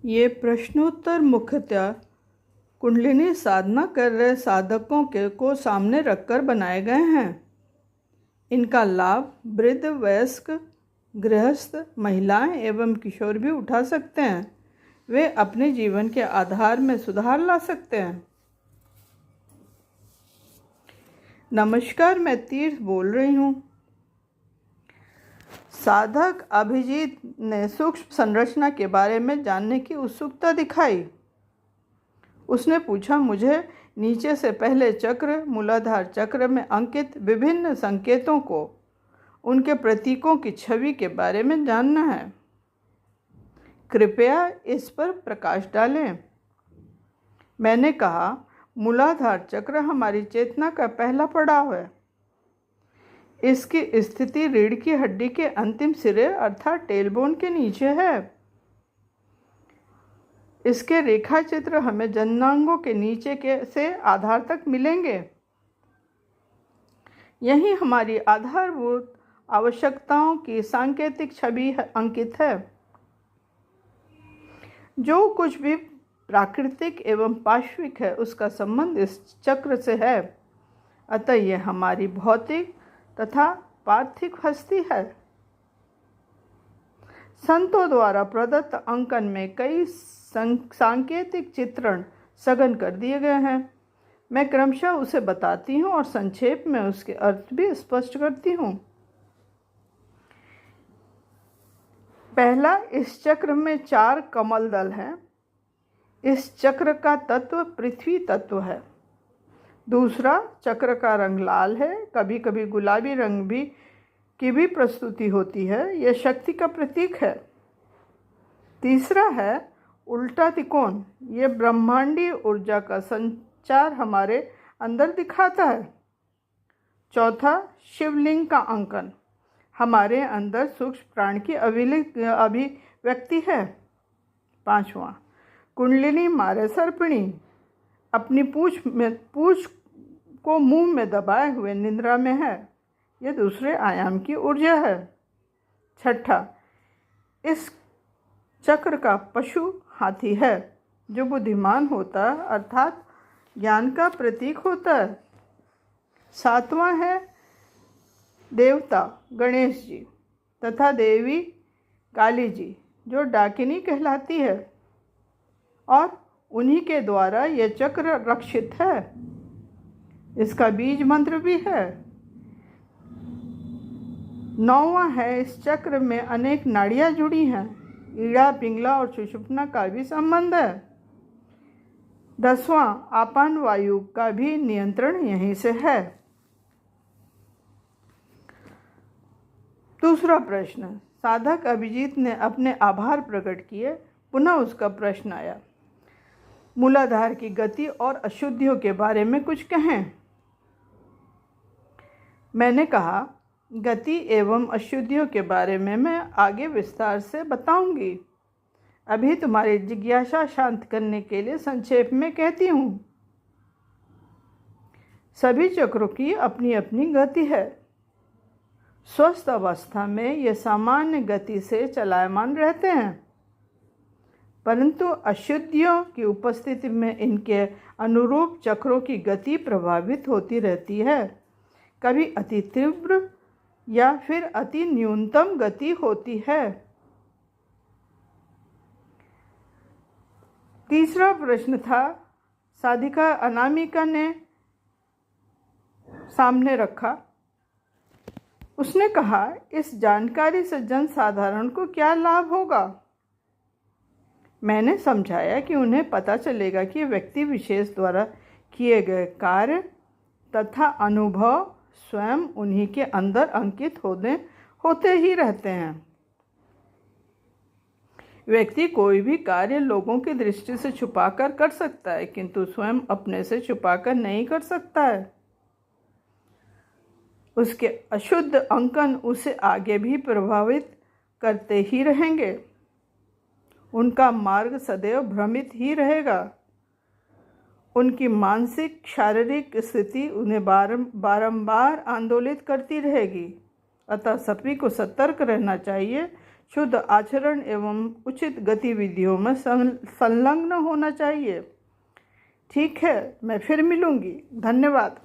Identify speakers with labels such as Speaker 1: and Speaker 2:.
Speaker 1: ये प्रश्नोत्तर मुख्यतः कुंडलिनी साधना कर रहे साधकों को सामने रखकर बनाए गए हैं। इनका लाभ वृद्ध, वयस्क, गृहस्थ, महिलाएं एवं किशोर भी उठा सकते हैं। वे अपने जीवन के आधार में सुधार ला सकते हैं। नमस्कार, मैं तीर्थ बोल रही हूँ। साधक अभिजीत ने सूक्ष्म संरचना के बारे में जानने की उत्सुकता दिखाई। उसने पूछा, मुझे नीचे से पहले चक्र, मूलाधार चक्र में अंकित विभिन्न संकेतों को, उनके प्रतीकों की छवि के बारे में जानना है। कृपया इस पर प्रकाश डालें। मैंने कहा, मूलाधार चक्र हमारी चेतना का पहला पड़ाव है। इसकी स्थिति रीढ़ की हड्डी के अंतिम सिरे अर्थात टेलबोन के नीचे है। इसके रेखा चित्र हमें जननांगों के नीचे से आधार तक मिलेंगे। यही हमारी आधारभूत आवश्यकताओं की सांकेतिक छवि अंकित है। जो कुछ भी प्राकृतिक एवं पाश्विक है, उसका संबंध इस चक्र से है। अतः यह हमारी भौतिक तथा पार्थिव हस्ती है। संतों द्वारा प्रदत्त अंकन में कई सांकेतिक चित्रण सघन कर दिए गए हैं। मैं क्रमशः उसे बताती हूँ और संक्षेप में उसके अर्थ भी स्पष्ट करती हूँ। पहला, इस चक्र में 4 कमल दल हैं। इस चक्र का तत्व पृथ्वी तत्व है। दूसरा, चक्र का रंग लाल है। कभी कभी गुलाबी रंग की भी प्रस्तुति होती है। यह शक्ति का प्रतीक है। तीसरा है उल्टा त्रिकोण। यह ब्रह्मांडीय ऊर्जा का संचार हमारे अंदर दिखाता है। चौथा, शिवलिंग का अंकन हमारे अंदर सूक्ष्म प्राण की अभिव्यक्ति है। पांचवा, कुंडलिनी मारे सर्पिणी अपनी पूंछ को मुंह में दबाए हुए निद्रा में है। यह दूसरे आयाम की ऊर्जा है। छठा, इस चक्र का पशु हाथी है, जो बुद्धिमान होता है अर्थात ज्ञान का प्रतीक होता है। सातवां है देवता गणेश जी तथा देवी काली जी, जो डाकिनी कहलाती है और उन्हीं के द्वारा यह चक्र रक्षित है। इसका बीज मंत्र भी है। 9वां है, इस चक्र में अनेक नाड़ियाँ जुड़ी हैं। ईड़ा, पिंगला और सुषुम्ना का भी संबंध है। 10वां, आपान वायु का भी नियंत्रण यहीं से है। दूसरा प्रश्न, साधक अभिजीत ने अपने आभार प्रकट किए। पुनः उसका प्रश्न आया, मूलाधार की गति और अशुद्धियों के बारे में कुछ कहें। मैंने कहा, गति एवं अशुद्धियों के बारे में मैं आगे विस्तार से बताऊंगी। अभी तुम्हारी जिज्ञासा शांत करने के लिए संक्षेप में कहती हूँ। सभी चक्रों की अपनी अपनी गति है। स्वस्थ अवस्था में ये सामान्य गति से चलायमान रहते हैं, परंतु अशुद्धियों की उपस्थिति में इनके अनुरूप चक्रों की गति प्रभावित होती रहती है। कभी अति तीव्र या फिर अति न्यूनतम गति होती है। तीसरा प्रश्न था, साधिका अनामिका ने सामने रखा। उसने कहा, इस जानकारी से जनसाधारण को क्या लाभ होगा। मैंने समझाया कि उन्हें पता चलेगा कि व्यक्ति विशेष द्वारा किए गए कार्य तथा अनुभव स्वयं उन्हीं के अंदर अंकित होते ही रहते हैं। व्यक्ति कोई भी कार्य लोगों की दृष्टि से छुपाकर कर सकता है, किंतु स्वयं अपने से छुपाकर नहीं कर सकता है। उसके अशुद्ध अंकन उसे आगे भी प्रभावित करते ही रहेंगे। उनका मार्ग सदैव भ्रमित ही रहेगा। उनकी मानसिक शारीरिक स्थिति उन्हें बारंबार आंदोलित करती रहेगी। अतः सभी को सतर्क रहना चाहिए। शुद्ध आचरण एवं उचित गतिविधियों में संलग्न होना चाहिए। ठीक है, मैं फिर मिलूंगी। धन्यवाद।